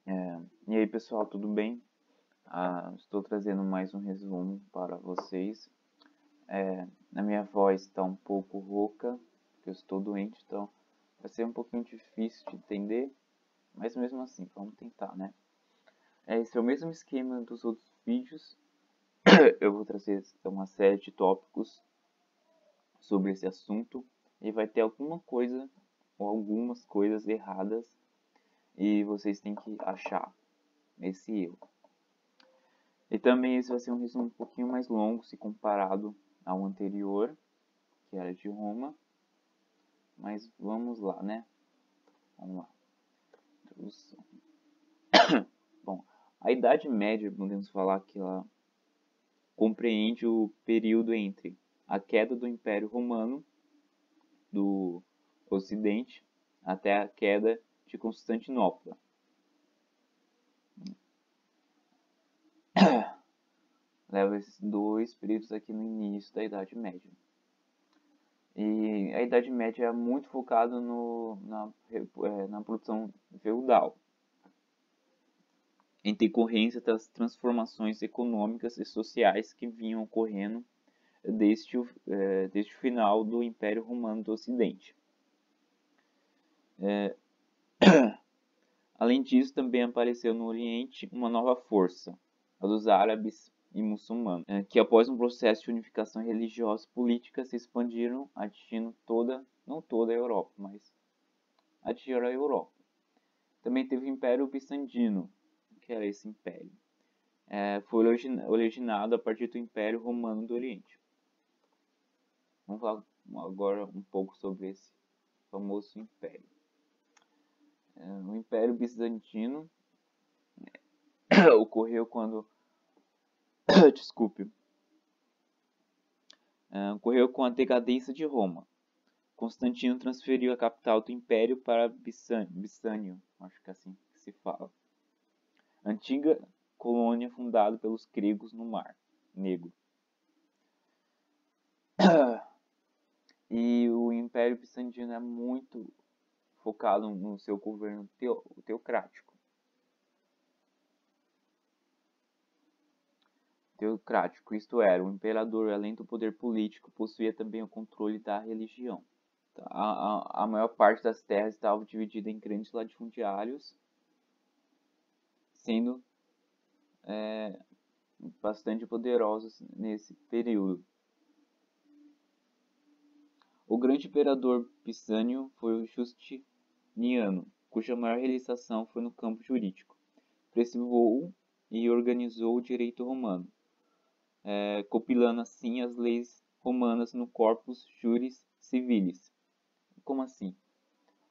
E aí pessoal, tudo bem? Estou trazendo mais um resumo para vocês. A minha voz está um pouco rouca, porque eu estou doente, então vai ser um pouquinho difícil de entender, mas mesmo assim, vamos tentar, né? Esse é o mesmo esquema dos outros vídeos. Eu vou trazer uma série de tópicos sobre esse assunto e vai ter alguma coisa ou algumas coisas erradas e vocês têm que achar esse erro. E também esse vai ser um resumo um pouquinho mais longo se comparado ao anterior, que era de Roma. Mas vamos lá, né? Vamos lá. Introdução. Bom, a Idade Média, podemos falar que ela compreende o período entre a queda do Império Romano do Ocidente até a queda de Constantinopla. Leva esses dois períodos aqui no início da Idade Média. E a Idade Média é muito focada na produção feudal, em decorrência das transformações econômicas e sociais que vinham ocorrendo desde o final do Império Romano do Ocidente. Além disso, também apareceu no Oriente uma nova força, a dos árabes e muçulmanos, que após um processo de unificação religiosa e política se expandiram, atingindo não toda a Europa, mas atingiram a Europa. Também teve o Império Bizantino, que era esse império. Foi originado a partir do Império Romano do Oriente. Vamos falar agora um pouco sobre esse famoso império. O Império Bizantino ocorreu quando ocorreu com a decadência de Roma. Constantino transferiu a capital do império para Bissânio, acho que é assim que se fala, antiga colônia fundada pelos gregos no Mar Negro. E o Império Bizantino é muito focado no seu governo teocrático. Isto era, o imperador, além do poder político, possuía também o controle da religião. A maior parte das terras estava dividida em grandes latifundiários, sendo bastante poderosos nesse período. O grande imperador Bissânio foi o Justiniano, cuja maior realização foi no campo jurídico. Preservou e organizou o direito romano, compilando assim as leis romanas no Corpus Juris Civilis. Como assim?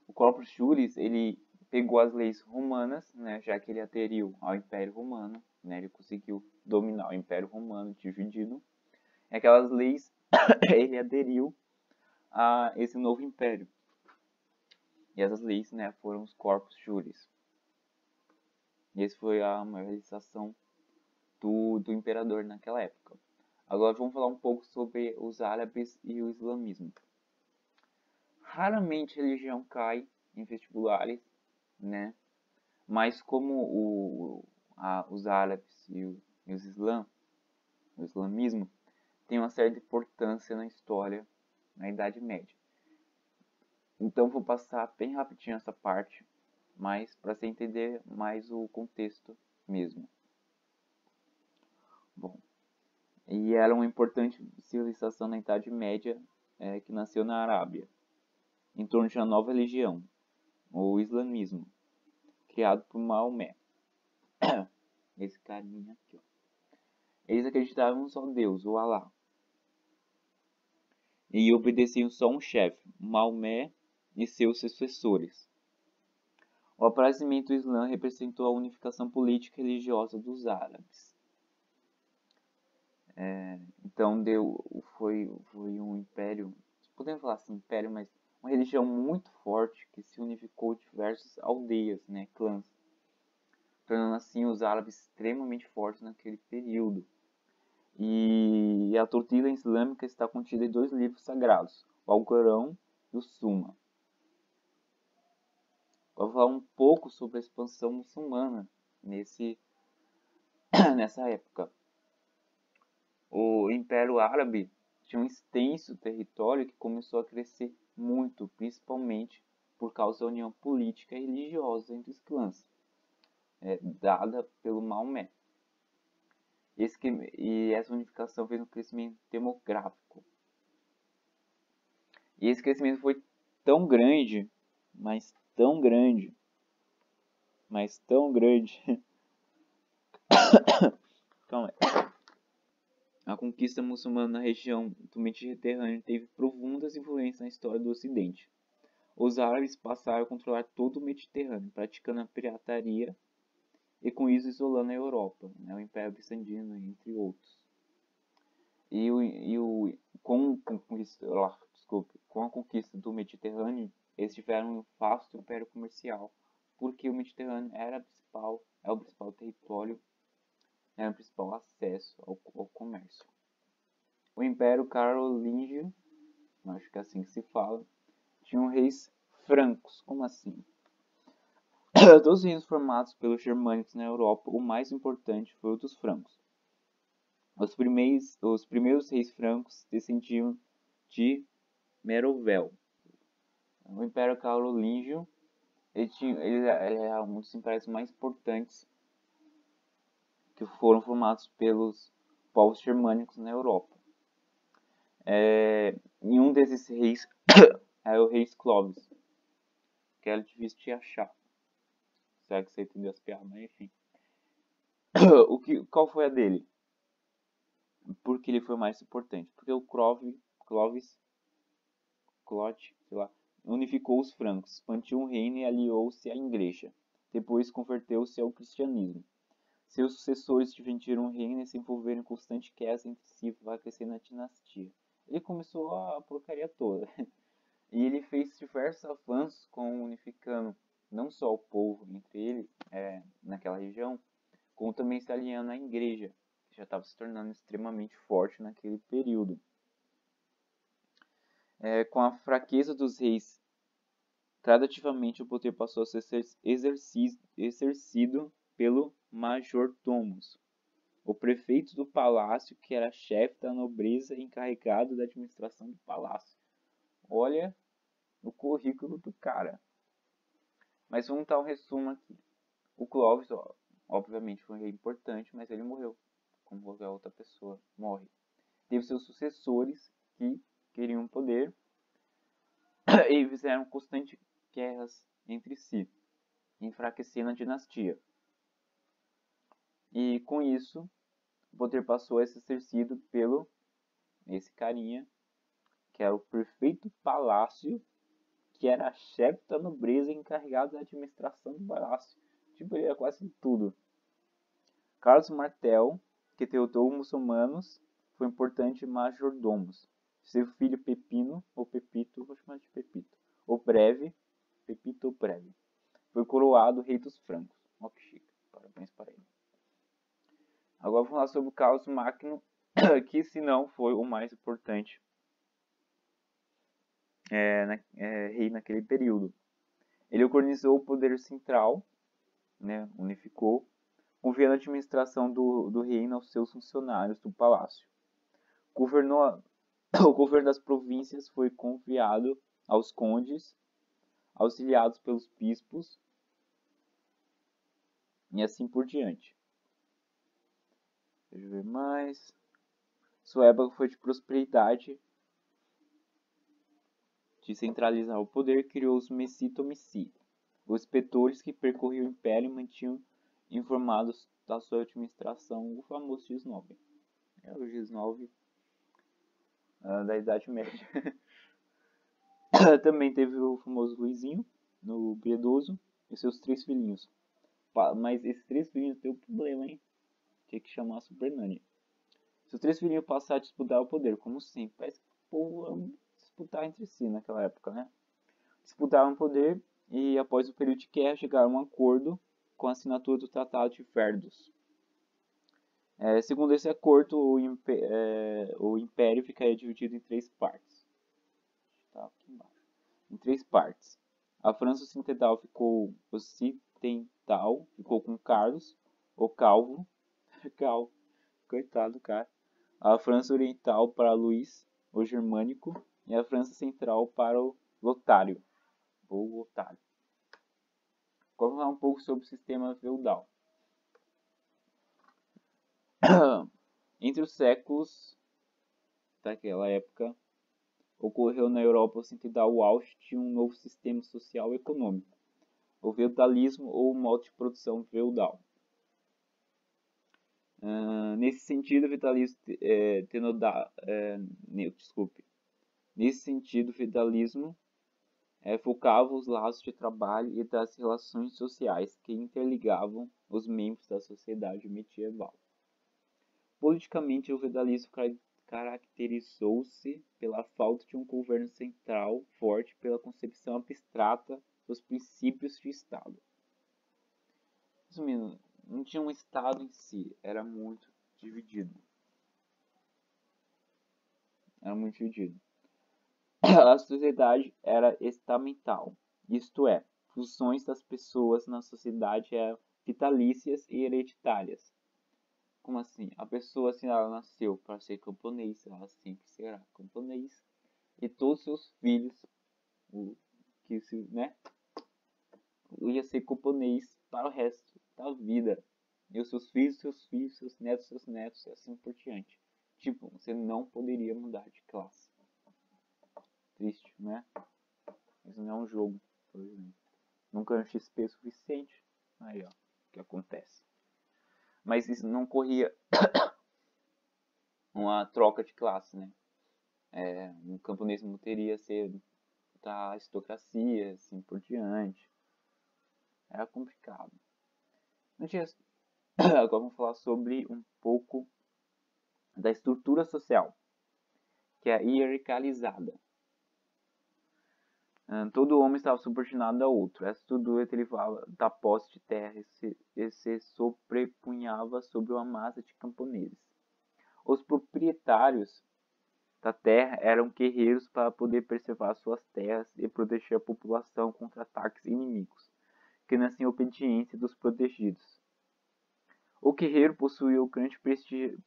O Corpus Juris, ele pegou as leis romanas, né, já que ele aderiu ao Império Romano, né, ele conseguiu dominar o Império Romano dividido. E aquelas leis ele aderiu a esse novo império. E essas leis, né, foram os Corpus Juris. E essa foi a maior realização do imperador naquela época. Agora vamos falar um pouco sobre os árabes e o islamismo. Raramente a religião cai em vestibulares, né? Mas como os árabes e o islamismo tem uma certa importância na história, na Idade Média. Então vou passar bem rapidinho essa parte, mas para você entender mais o contexto mesmo. Bom, e era uma importante civilização na Idade Média que nasceu na Arábia, em torno de uma nova religião, o islamismo, criado por Maomé. Esse carinha aqui, ó. Eles acreditavam em um só Deus, o Alá, e obedeciam só um chefe, Maomé e seus sucessores. O aparecimento do Islã representou a unificação política e religiosa dos árabes. Então foi um império, podemos falar assim império, mas uma religião muito forte que se unificou diversas aldeias, né, clãs, tornando assim os árabes extremamente fortes naquele período. E a doutrina islâmica está contida em 2 livros sagrados, o Alcorão e o Suma. vou falar um pouco sobre a expansão muçulmana nessa época. O Império Árabe tinha um extenso território que começou a crescer muito, principalmente por causa da união política e religiosa entre os clãs, dada pelo Maomé. E essa unificação fez um crescimento demográfico. E esse crescimento foi tão grande, mas tão grande, mas tão grande. Calma aí. A conquista muçulmana na região do Mediterrâneo teve profundas influências na história do Ocidente. Os árabes passaram a controlar todo o Mediterrâneo, praticando a pirataria e com isso isolando a Europa, o Império Bizantino, entre outros. Com a conquista do Mediterrâneo, eles tiveram um vasto império comercial, porque o Mediterrâneo é o principal território, era o principal acesso ao comércio. O Império Carolíngio, acho que é assim que se fala, tinha reis francos. Como assim? Dos reinos formados pelos germânicos na Europa, o mais importante foi o dos francos. Os primeiros reis francos descendiam de Merovel. O Império Carolíngio ele era um dos impérios mais importantes que foram formados pelos povos germânicos na Europa. E um desses reis é o rei Clovis, que era difícil de achar. Será que você entendeu as piadas? Mas enfim. Qual foi a dele? Porque ele foi mais importante. Porque o Clovis, sei lá, unificou os francos, expandiu o reino e aliou-se à igreja. Depois converteu-se ao cristianismo. Seus sucessores dividiram o reino e se envolveram em constante guerra entre si para crescer na dinastia. Ele começou a porcaria toda. E ele fez diversos avanços com unificando não só o povo entre eles, naquela região, como também se alinhando à igreja, que já estava se tornando extremamente forte naquele período. Com a fraqueza dos reis, gradativamente o poder passou a ser exercido pelo majordomos, o prefeito do palácio, que era chefe da nobreza e encarregado da administração do palácio. Olha o currículo do cara. Mas vamos dar um resumo aqui. O Clovis, obviamente, foi um rei importante, mas ele morreu, como qualquer outra pessoa morre. Teve seus sucessores que queriam poder e fizeram constantes guerras entre si, enfraquecendo a dinastia. E com isso, o poder passou a ser exercido pelo esse carinha, que era o prefeito do palácio, que era chefe da nobreza e encarregado da administração do palácio. Tipo, ele era quase tudo. Carlos Martel, que derrotou os muçulmanos, foi importante majordomos. Seu filho Pepino, ou Pepito, vou chamar de Pepito, ou Breve, Pepito ou Breve, foi coroado rei dos francos. Ó que chique, parabéns para ele. Agora vamos falar sobre o Carlos Magno, que se não foi o mais importante rei naquele período. Ele organizou o poder central, unificou, confiando a administração do reino aos seus funcionários do palácio. O governo das províncias foi confiado aos condes, auxiliados pelos bispos, e assim por diante. Deixa eu ver mais. Sua época foi de prosperidade, de centralizar o poder, criou os Messitomici, os inspetores que percorriam o império e mantinham informados da sua administração o famoso X9. É o X9 da Idade Média. Também teve o famoso Luizinho, no Piedoso, e seus 3 filhinhos. Mas esses 3 filhinhos tem um problema, hein? Tinha que chamar a Super Nani. Seus 3 filhinhos passaram a disputar o poder, como sempre. Parece que o povo ama disputar entre si naquela época, né? Disputaram o poder e, após o período de guerra, chegaram a um acordo com a assinatura do Tratado de Verdos. Segundo esse acordo, o império ficaria dividido em 3 partes. Tá aqui embaixo. Em 3 partes. A França Ocidental ficou com Carlos, o Calvo, coitado, cara. A França Oriental para Luís, o Germânico, e a França Central para o Lotário, ou Lotário. Vamos falar um pouco sobre o sistema feudal. Entre os séculos daquela época, ocorreu na Europa Ocidental o auge de um novo sistema social e econômico, o feudalismo ou o modo de produção feudal. Nesse sentido, o feudalismo focava os laços de trabalho e das relações sociais que interligavam os membros da sociedade medieval. Politicamente, o feudalismo caracterizou-se pela falta de um governo central forte, pela concepção abstrata dos princípios de Estado. Resumindo, não tinha um Estado em si, era muito dividido. A sociedade era estamental, isto é, funções das pessoas na sociedade eram vitalícias e hereditárias. Como assim? A pessoa, assim, ela nasceu para ser camponês, ela sempre será camponês. E todos seus filhos, ia ser camponês para o resto da vida. E os seus filhos, seus netos, e assim por diante. Tipo, você não poderia mudar de classe. Triste, né? Isso não é um jogo, por exemplo. Nunca é XP suficiente. Aí, ó, o que acontece. Mas isso não corria uma troca de classe, né? Um camponês não teria ser da aristocracia, assim por diante. Era complicado. Agora vamos falar sobre um pouco da estrutura social, que é hierarquizada. Todo homem estava subordinado a outro. Essa estrutura derivava da posse de terra e se sobrepunhava sobre uma massa de camponeses. Os proprietários da terra eram guerreiros para poder preservar suas terras e proteger a população contra ataques inimigos, que nasciam em obediência dos protegidos. O guerreiro possuía o grande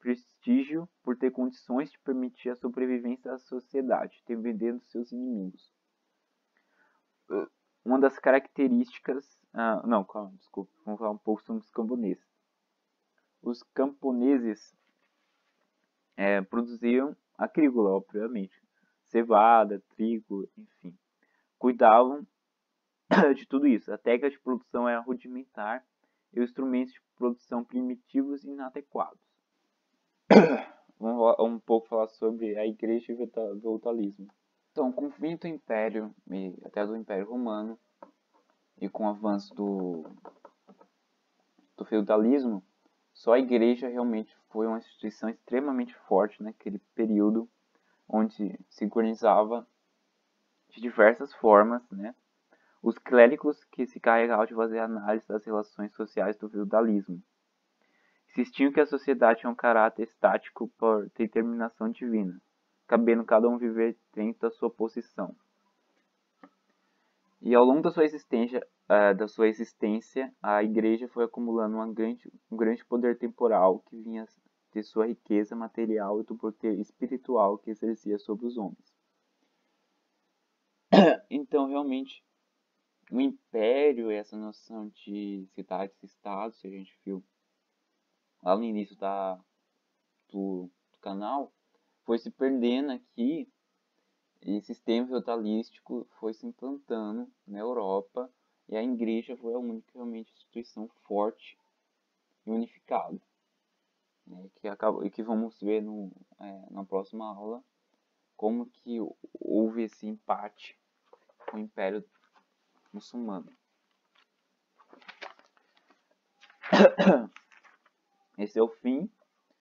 prestígio por ter condições de permitir a sobrevivência da sociedade, defendendo seus inimigos. Uma das características... vamos falar um pouco sobre os camponeses. Os camponeses produziam agrícola, obviamente. Cevada, trigo, enfim. Cuidavam de tudo isso. A técnica de produção era rudimentar e os instrumentos de produção primitivos e inadequados. Vamos um pouco falar sobre a igreja e o feudalismo. Então, com o fim do Império, até do Império Romano, e com o avanço do feudalismo, só a igreja realmente foi uma instituição extremamente forte naquele período, onde se organizava de diversas formas, né? Os clérigos que se carregavam de fazer análise das relações sociais do feudalismo. Insistiam que a sociedade tinha um caráter estático por determinação divina, cabendo cada um viver dentro da sua posição. E ao longo da sua existência, a igreja foi acumulando um grande poder temporal que vinha de sua riqueza material e do poder espiritual que exercia sobre os homens. Então, realmente, o império, essa noção de cidades-estados, que a gente viu lá no início do canal, foi se perdendo aqui. E sistema feudalístico foi se implantando na Europa e a igreja foi a única realmente instituição forte e unificada, né, que vamos ver na próxima aula como que houve esse empate com o Império Muçulmano. Esse é o fim